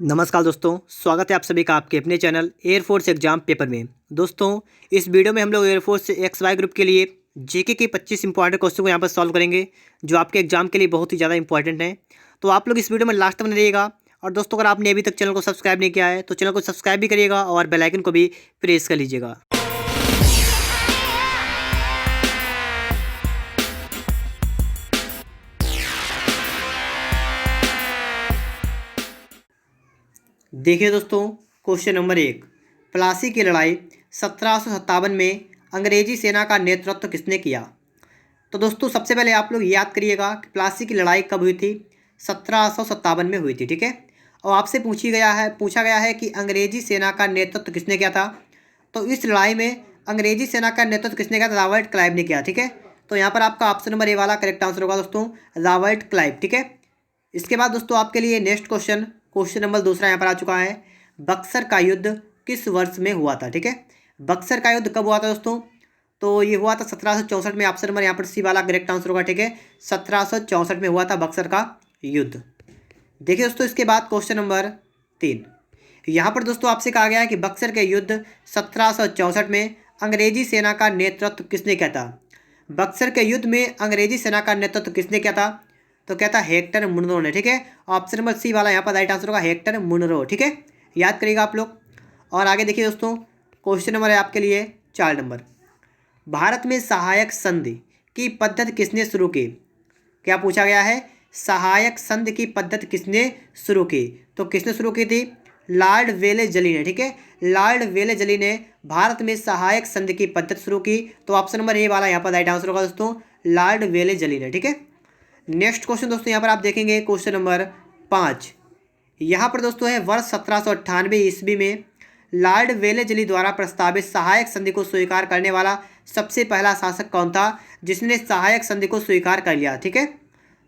नमस्कार दोस्तों, स्वागत है आप सभी का आपके अपने चैनल एयरफोर्स एग्जाम पेपर में। दोस्तों, इस वीडियो में हम लोग एयरफोर्स XY ग्रुप के लिए जीके के 25 इंपॉर्टेंट क्वेश्चन को यहाँ पर सॉल्व करेंगे, जो आपके एग्जाम के लिए बहुत ही ज़्यादा इंपॉर्टेंट हैं। तो आप लोग इस वीडियो में लास्ट तक बने रहिएगा। और दोस्तों, अगर आपने अभी तक चैनल को सब्सक्राइब नहीं किया है तो चैनल को सब्सक्राइब भी करिएगा और बेल आइकन को भी प्रेस कर लीजिएगा। देखिए दोस्तों, क्वेश्चन नंबर 1, प्लासी की लड़ाई 1757 में अंग्रेजी सेना का नेतृत्व किसने किया। तो दोस्तों, सबसे पहले आप लोग याद करिएगा कि प्लासी की लड़ाई कब हुई थी। 1757 में हुई थी, ठीक है। और आपसे पूछा गया है कि अंग्रेजी सेना का नेतृत्व किसने किया था। तो इस लड़ाई में अंग्रेजी सेना का नेतृत्व किसने किया था? रॉबर्ट क्लाइव ने किया, ठीक है। तो यहाँ पर आपका ऑप्शन नंबर ए वाला करेक्ट आंसर होगा दोस्तों, रॉबर्ट क्लाइव, ठीक है। इसके बाद दोस्तों आपके लिए नेक्स्ट क्वेश्चन नंबर दूसरा यहाँ पर आ चुका है। बक्सर का युद्ध किस वर्ष में हुआ था, ठीक है। बक्सर का युद्ध कब हुआ था दोस्तों? तो ये हुआ था 1764 में। ऑप्शन नंबर यहाँ पर सी वाला करेक्ट आंसर होगा, ठीक है। 1764 में हुआ था बक्सर का युद्ध। देखिए दोस्तों, इसके बाद क्वेश्चन नंबर 3, यहाँ पर दोस्तों आपसे कहा गया है कि बक्सर के युद्ध 1764 में अंग्रेजी सेना का नेतृत्व किसने किया था। बक्सर के युद्ध में अंग्रेजी सेना का नेतृत्व किसने किया था? तो क्या था? हेक्टर मुनरो ने, ठीक है। ऑप्शन नंबर सी वाला यहाँ पर राइट आंसर होगा, हेक्टर मुनरो, ठीक है। याद करिएगा आप लोग। और आगे देखिए दोस्तों, क्वेश्चन नंबर है आपके लिए 4 नंबर। भारत में सहायक संधि की पद्धति किसने शुरू की? क्या पूछा गया है? सहायक संधि की पद्धति किसने शुरू की? तो किसने शुरू की थी? लॉर्ड वेलेजली ने, ठीक है। लॉर्ड वेलेजली ने भारत में सहायक संधि की पद्धति शुरू की। तो ऑप्शन नंबर ए वाला यहाँ पर राइट आंसर होगा दोस्तों, लॉर्ड वेलेजली ने, ठीक है। नेक्स्ट क्वेश्चन दोस्तों यहाँ पर आप देखेंगे क्वेश्चन नंबर 5। यहाँ पर दोस्तों है वर्ष 1798 ईस्वी में लॉर्ड वेलेजली द्वारा प्रस्तावित सहायक संधि को स्वीकार करने वाला सबसे पहला शासक कौन था जिसने सहायक संधि को स्वीकार कर लिया, ठीक है।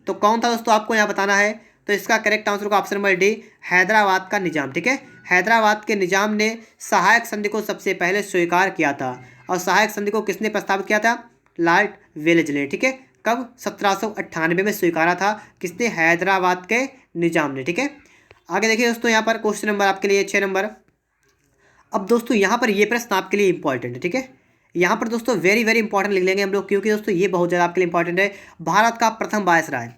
तो कौन था दोस्तों, आपको यहाँ बताना है। तो इसका करेक्ट आंसर होगा ऑप्शन नंबर डी, हैदराबाद का निजाम, ठीक है। हैदराबाद के निजाम ने सहायक संधि को सबसे पहले स्वीकार किया था। और सहायक संधि को किसने प्रस्तावित किया था? लॉर्ड वेलेजली, ठीक है। कब? 1798 में स्वीकारा था। किसने? हैदराबाद के निजाम ने, ठीक है। आगे देखिए दोस्तों, यहाँ पर क्वेश्चन नंबर आपके लिए 6 नंबर। अब दोस्तों यहाँ पर ये प्रश्न आपके लिए इंपॉर्टेंट है, ठीक है। यहाँ पर दोस्तों वेरी वेरी इंपॉर्टेंट लिख लेंगे हम लोग, क्योंकि दोस्तों ये बहुत ज़्यादा आपके लिए इंपॉर्टेंट है। भारत का प्रथम वायसराय,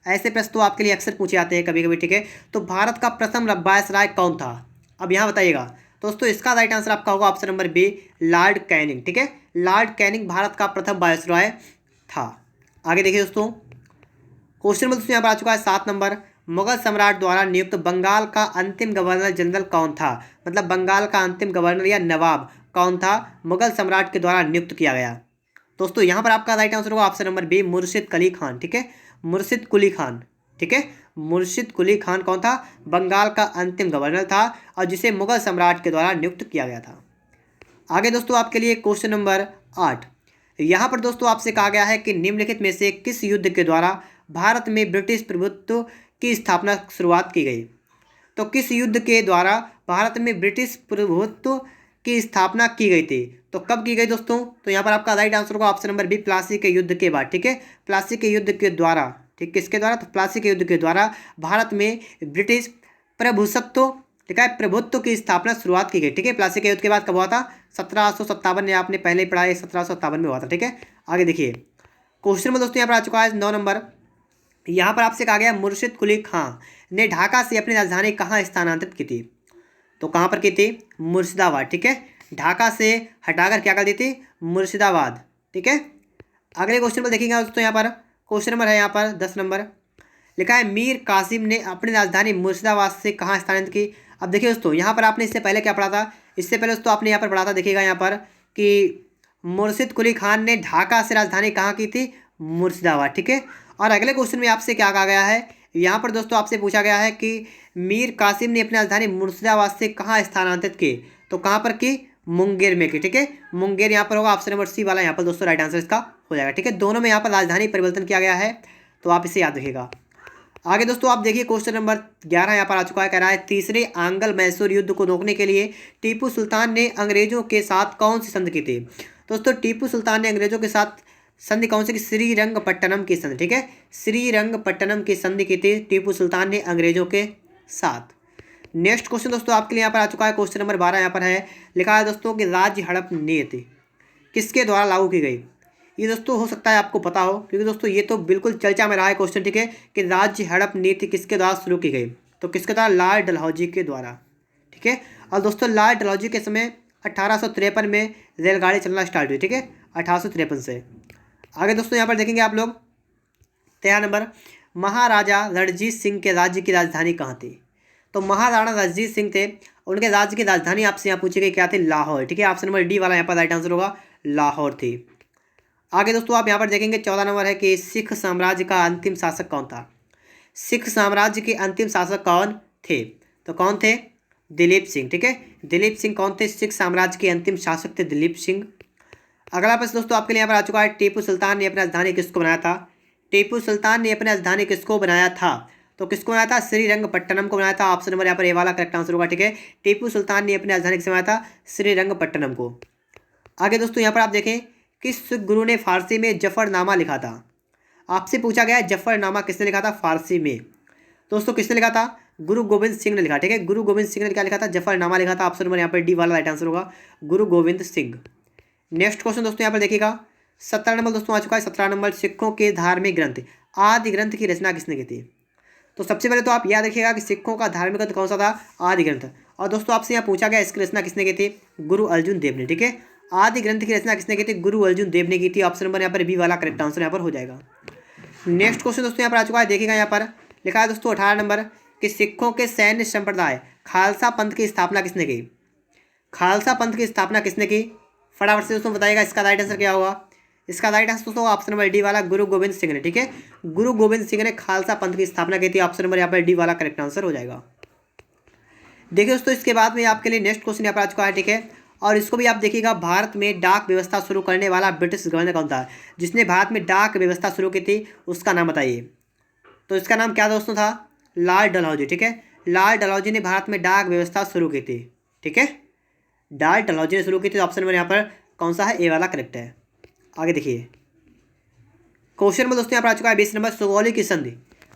ऐसे प्रश्न तो आपके लिए अक्सर पूछे जाते हैं कभी कभी, ठीक है। तो भारत का प्रथम वायसराय कौन था? अब यहाँ बताइएगा दोस्तों। इसका राइट आंसर आपका होगा option number B, Lord Canning, ठीक है। लॉर्ड कैनिंग भारत का प्रथम वायसराय था। आगे देखिए दोस्तों, क्वेश्चन नंबर दोस्तों यहाँ पर आ चुका है 7 नंबर। मुगल सम्राट द्वारा नियुक्त बंगाल का अंतिम गवर्नर जनरल कौन था? मतलब बंगाल का अंतिम गवर्नर या नवाब कौन था मुगल सम्राट के द्वारा नियुक्त किया गया? दोस्तों यहाँ पर आपका राइट आंसर होगा ऑप्शन नंबर बी, मुर्शिद कुली खान, ठीक है। मुर्शिद कुली खान, ठीक है। मुर्शिद कुली खान कौन था? बंगाल का अंतिम गवर्नर था और जिसे मुगल सम्राट के द्वारा नियुक्त किया गया था। आगे दोस्तों आपके लिए क्वेश्चन नंबर 8। यहाँ पर दोस्तों आपसे कहा गया है कि निम्नलिखित में से किस युद्ध के द्वारा भारत में ब्रिटिश प्रभुत्व की स्थापना शुरुआत की गई? तो किस युद्ध के द्वारा भारत में ब्रिटिश प्रभुत्व की स्थापना की गई थी? तो कब की गई दोस्तों? तो यहाँ पर आपका राइट आंसर होगा ऑप्शन नंबर बी, प्लासी के युद्ध के बाद, ठीक है। प्लासी के युद्ध के द्वारा, ठीक, किसके द्वारा? तो प्लासी के युद्ध के द्वारा भारत में ब्रिटिश प्रभुत्व, ठीक है, प्रभुत्व की स्थापना शुरुआत की गई, ठीक है। प्लासी के युद्ध के बाद कब हुआ था? 1757 में, आपने पहले ही पढ़ा है, 1757 में हुआ था, ठीक है। आगे देखिए क्वेश्चन में दोस्तों यहाँ पर आ चुका है 9 नंबर। यहाँ पर आपसे कहा गया मुर्शिद कुली खां ने ढाका से अपनी राजधानी कहाँ स्थानांतरित की थी? तो कहाँ पर की थी? मुर्शिदाबाद, ठीक है। ढाका से हटाकर क्या कर दी थी? मुर्शिदाबाद, ठीक है। अगले क्वेश्चन पर देखिएगा दोस्तों, यहाँ पर क्वेश्चन नंबर है यहाँ पर 10 नंबर। लिखा है मीर कासिम ने अपनी राजधानी मुर्शिदाबाद से कहाँ स्थानांतरित की? अब देखिए दोस्तों, यहाँ पर आपने इससे पहले क्या पढ़ा था? इससे पहले दोस्तों आपने यहाँ पर पढ़ा था, देखिएगा यहाँ पर, कि मुर्शिद कुली खान ने ढाका से राजधानी कहाँ की थी? मुर्शिदाबाद, ठीक है। और अगले क्वेश्चन में आपसे क्या कहा गया है? यहाँ पर दोस्तों आपसे पूछा गया है कि मीर कासिम ने अपनी राजधानी मुर्शिदाबाद से कहाँ स्थानांतरित की? तो कहाँ पर की? मुंगेर में की, ठीक है। मुंगेर यहाँ पर होगा ऑप्शन नंबर सी वाला, यहाँ पर दोस्तों राइट आंसर इसका हो जाएगा, ठीक है। दोनों में यहाँ पर राजधानी परिवर्तन किया गया है, तो आप इसे याद रखिएगा। आगे दोस्तों आप देखिए क्वेश्चन नंबर 11 यहाँ पर आ चुका है। कह रहा है तीसरे आंग्ल मैसूर युद्ध को रोकने के लिए टीपू सुल्तान ने अंग्रेजों के साथ कौन सी संधि की थी? दोस्तों टीपू सुल्तान ने अंग्रेजों के साथ संधि कौन सी की? श्रीरंगपट्टनम की संधि, ठीक है। श्रीरंगपट्टनम की संधि की थी टीपू सुल्तान ने अंग्रेजों के साथ। नेक्स्ट क्वेश्चन दोस्तों आपके लिए यहाँ पर आ चुका है, क्वेश्चन नंबर 12 यहाँ पर है, लिखा है दोस्तों कि राज्य हड़प नीति किसके द्वारा लागू की गई। ये दोस्तों हो सकता है आपको पता हो, क्योंकि दोस्तों ये तो बिल्कुल चर्चा में रहा है क्वेश्चन, ठीक है, कि राज्य हड़प नीति किसके द्वारा शुरू की गई। तो किसके द्वारा? लॉर्ड डलहौजी के द्वारा, ठीक है। और दोस्तों लॉर्ड डलहौजी के समय 1853 में रेलगाड़ी चलना स्टार्ट हुई, ठीक है, 1853 से। आगे दोस्तों यहाँ पर देखेंगे आप लोग 13 नंबर, महाराजा रणजीत सिंह के राज्य की राजधानी कहाँ थी। तो महाराणा रणजीत सिंह थे, उनके राज्य की राजधानी आपसे यहाँ पूछी गई क्या थी? लाहौर, ठीक है। ऑप्शन नंबर डी वाला यहाँ पर राइट आंसर होगा, लाहौर थी। आगे दोस्तों आप यहाँ पर देखेंगे 14 नंबर है कि सिख साम्राज्य का अंतिम शासक कौन था। सिख साम्राज्य के अंतिम शासक कौन थे? तो कौन थे? दिलीप सिंह, ठीक है। दिलीप सिंह कौन थे? सिख साम्राज्य के अंतिम शासक थे दिलीप सिंह। अगला प्रश्न दोस्तों आपके लिए यहाँ पर आ चुका है, टीपू सुल्तान ने अपनी राजधानी किसको बनाया था। टीपू सुल्तान ने अपनी राजधानी किसको बनाया था? तो किसको बनाया था? श्रीरंगपट्टनम को बनाया था। ऑप्शन नंबर यहाँ पर ए वाला करेक्ट आंसर होगा, ठीक है। टीपू सुल्तान ने अपनी राजधानी किसे बनाया था? श्रीरंगपट्टनम को। आगे दोस्तों यहाँ पर आप देखें, किस गुरु ने फारसी में जफरनामा लिखा था। आपसे पूछा गया है जफरनामा किसने लिखा था फारसी में। दोस्तों किसने लिखा था? गुरु गोविंद सिंह ने लिखा, ठीक है। गुरु गोविंद सिंह ने क्या लिखा था? जफरनामा लिखा था। ऑप्शन नंबर यहाँ पर डी वाला राइट आंसर होगा, गुरु गोविंद सिंह। नेक्स्ट क्वेश्चन दोस्तों यहाँ पर देखिएगा 17 नंबर दोस्तों आ चुका है। 17 नंबर, सिखों के धार्मिक ग्रंथ आदि ग्रंथ की रचना किसने की थी। तो सबसे पहले तो आप याद रखिएगा कि सिखों का धार्मिक ग्रंथ कौन सा था? आदि ग्रंथ। और दोस्तों आपसे यहाँ पूछा गया इसकी रचना किसने की थी? गुरु अर्जुन देव ने, ठीक है। आदि ग्रंथ की रचना किसने की थी? गुरु अर्जुन देव ने की थी। ऑप्शन नंबर यहाँ पर बी वाला करेक्ट आंसर यहाँ पर हो जाएगा। नेक्स्ट क्वेश्चन दोस्तों यहाँ पर आ चुका है, देखिएगा यहाँ पर लिखा है दोस्तों 18 नंबर कि सिखों के सैन्य संप्रदाय खालसा पंथ की स्थापना किसने की। खालसा पंथ की स्थापना किसने की? फटाफट से दोस्तों बताइएगा इसका राइट आंसर क्या होगा। इसका राइट आंसर दोस्तों ऑप्शन नंबर डी वाला, गुरु गोविंद सिंह ने, ठीक है। गुरु गोविंद सिंह ने खालसा पंथ की स्थापना की थी। ऑप्शन नंबर यहाँ पर डी वाला करेक्ट आंसर हो जाएगा। देखिए दोस्तों इसके बाद में आपके लिए नेक्स्ट क्वेश्चन यहाँ पर आ चुका है, ठीक है। और इसको भी आप देखिएगा, भारत में डाक व्यवस्था शुरू करने वाला ब्रिटिश गवर्नर कौन था? जिसने भारत में डाक व्यवस्था शुरू की थी उसका नाम बताइए। तो इसका नाम क्या दोस्तों था? लॉर्ड डलहौजी, ठीक है। लॉर्ड डलहौजी ने भारत में डाक व्यवस्था शुरू की थी, ठीक है। लॉर्ड डलहौजी ने शुरू की थी। ऑप्शन नंबर यहाँ पर कौन सा है? ए वाला करेक्ट है। आगे देखिए क्वेश्चन में दोस्तों यहाँ पर आ चुका है 20 नंबर, सुगौली की संधि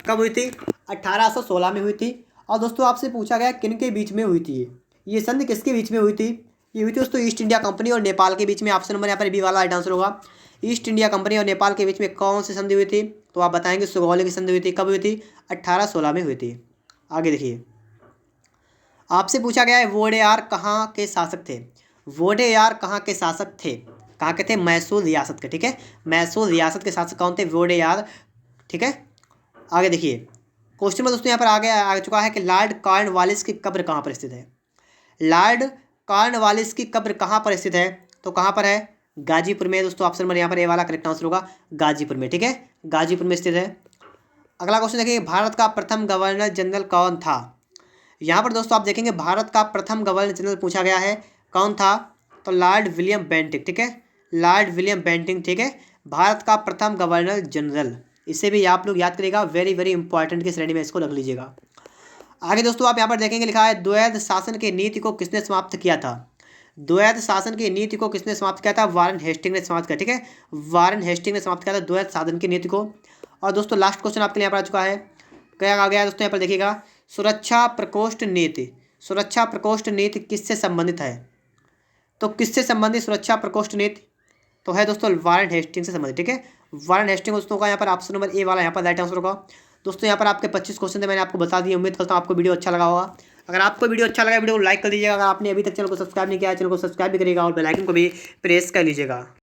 कब हुई थी? 1816 में हुई थी। और दोस्तों आपसे पूछा गया किन के बीच में हुई थी ये संधि किसके बीच में हुई थी? ये हुई थी दोस्तों ईस्ट इंडिया कंपनी और नेपाल के बीच में। ऑप्शन नंबर यहाँ पर बी वाला राइट आंसर होगा। ईस्ट इंडिया कंपनी और नेपाल के बीच में कौन सी संधि हुई थी? तो आप बताएंगे सुगौली की संधि हुई थी। कब हुई थी? 1816 में हुई थी। आगे देखिए आपसे पूछा गया है वोडेयार कहाँ के शासक थे। वोडेयार कहाँ के शासक थे? कहाँ के थे? मैसूर रियासत के, ठीक है। मैसूर रियासत के शासक कौन थे? वोडेयार, ठीक है। आगे देखिए क्वेश्चन में दोस्तों यहाँ पर आगे आ चुका है कि लॉर्ड कॉर्नवालिस की कब्र कहाँ पर स्थित है। लॉर्ड कॉर्नवालिस की कब्र कहाँ पर स्थित है? तो कहाँ पर है? गाजीपुर में दोस्तों। ऑप्शन नंबर यहाँ पर ए वाला करेक्ट आंसर होगा, गाजीपुर में, ठीक है। गाजीपुर में स्थित है। अगला क्वेश्चन देखिए, भारत का प्रथम गवर्नर जनरल कौन था। यहाँ पर दोस्तों आप देखेंगे भारत का प्रथम गवर्नर जनरल पूछा गया है, कौन था? तो लॉर्ड विलियम बेंटिक, ठीक है। लॉर्ड विलियम बेंटिक, ठीक है, भारत का प्रथम गवर्नर जनरल। इसे भी आप लोग याद करिएगा, वेरी वेरी इंपॉर्टेंट की श्रेणी में इसको रख लीजिएगा। आगे दोस्तों आप यहाँ पर देखेंगे लिखा है द्वैध शासन की नीति को किसने समाप्त किया था। द्वैध शासन की नीति को किसने समाप्त किया था? वारेन हेस्टिंग ने समाप्त किया, ठीक है। वारेन हेस्टिंग ने समाप्त किया था द्वैध शासन की नीति को। और दोस्तों लास्ट क्वेश्चन आपके लिए यहाँ पर आ चुका है, क्या आ गया दोस्तों यहाँ पर देखिएगा, सुरक्षा प्रकोष्ठ नीति। सुरक्षा प्रकोष्ठ नीति किससे संबंधित है? तो किससे संबंधित सुरक्षा प्रकोष्ठ नीति? तो है दोस्तों वारेन हेस्टिंग से संबंधित, ठीक है। वारेन हेस्टिंग दोस्तों का यहाँ पर ऑप्शन नंबर ए वाला यहाँ पर राइट आंसर होगा। दोस्तों यहाँ पर आपके 25 क्वेश्चन थे, मैंने आपको बता दिया। उम्मीद करता हूँ आपको वीडियो अच्छा लगा होगा। अगर आपको वीडियो अच्छा लगा वीडियो को लाइक कर दीजिएगा। अगर आपने अभी तक चैनल को सब्सक्राइब नहीं किया है चैनल को सब्सक्राइब भी करिएगा और बेल आइकन को भी प्रेस कर लीजिएगा।